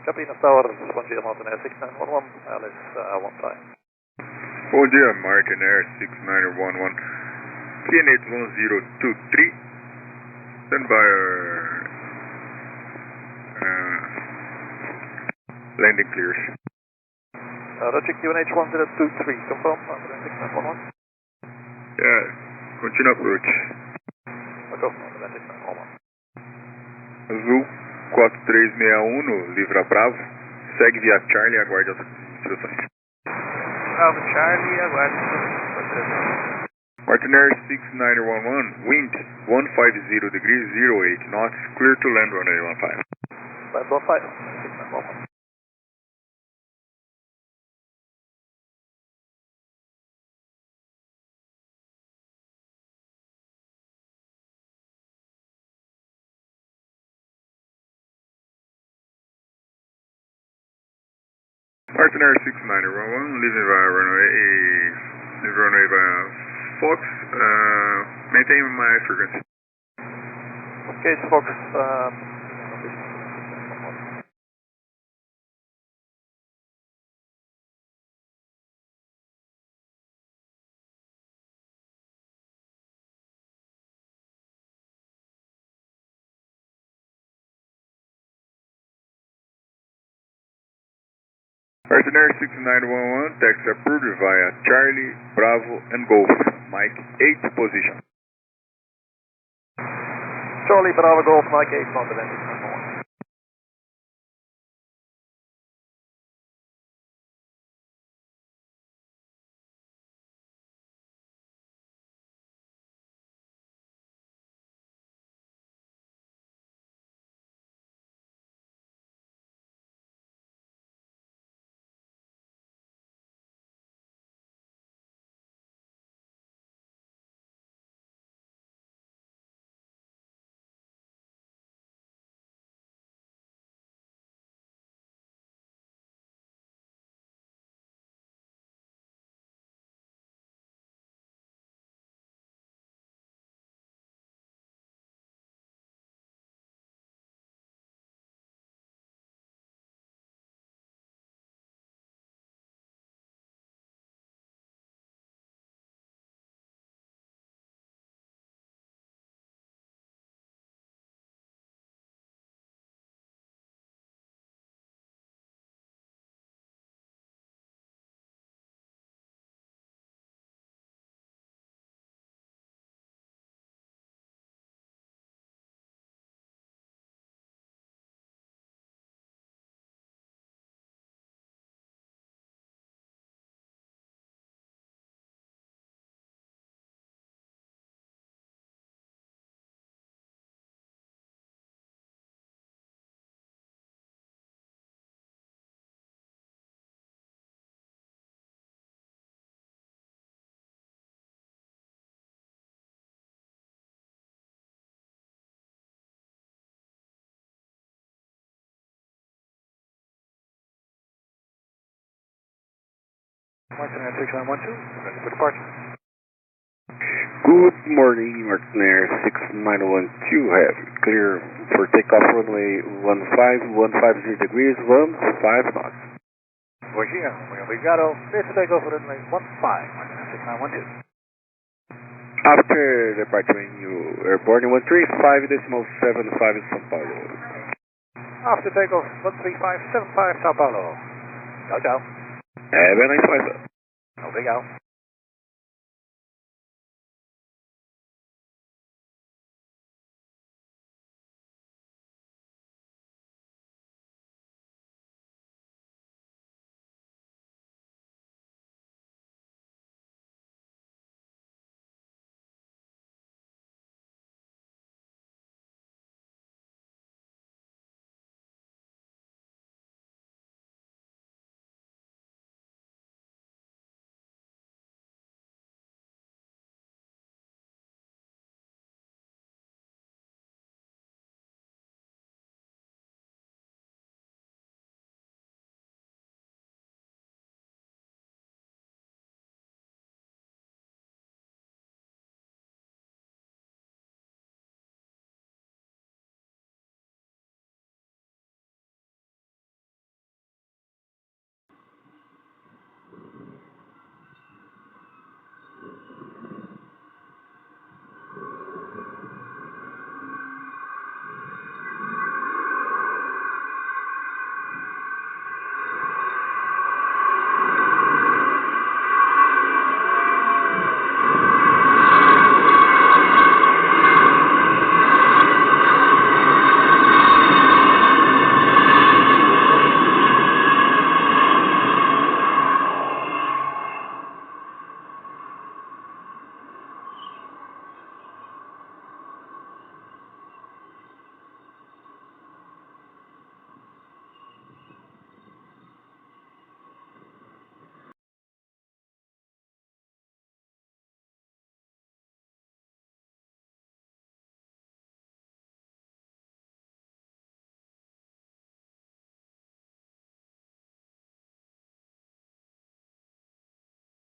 Campinas Tower, bom dia, Martinair 6911, Alice 15. Bom dia, Martinair 6911, PNH 1023, stand by landing clears. Roger, QNH 1023, confirm, Martinair 6911. Yeah, continue approach. Go, Martinair 6911. Azul 4361 no Livra Bravo, segue via Charlie e aguarde as instruções. Bravo Charlie, aguarde instruções. Martinair 6911, wind 150 degrees 08 knots, clear to land runway 15. Land 15, 6911. Martinair 6911, leaving via runway Fox, maintain my frequency. Gauge Fox, Martinair 6911, taxi approved via Charlie, Bravo, and Golf, Mike 8 position. Charlie, Bravo, Golf, Mike 8, Martinair 6911. Martinair 6912, ready for departure. Good morning, Martinair 6912, have clear for takeoff runway 150 degrees, 15 knots. Obrigado, clear to take off runway 15, Martinair 6912. After departure you airborne 135.75 in São Paulo. After takeoff 13575 Sao Paulo. Ciao, ciao. Have a nice flight. Obrigado.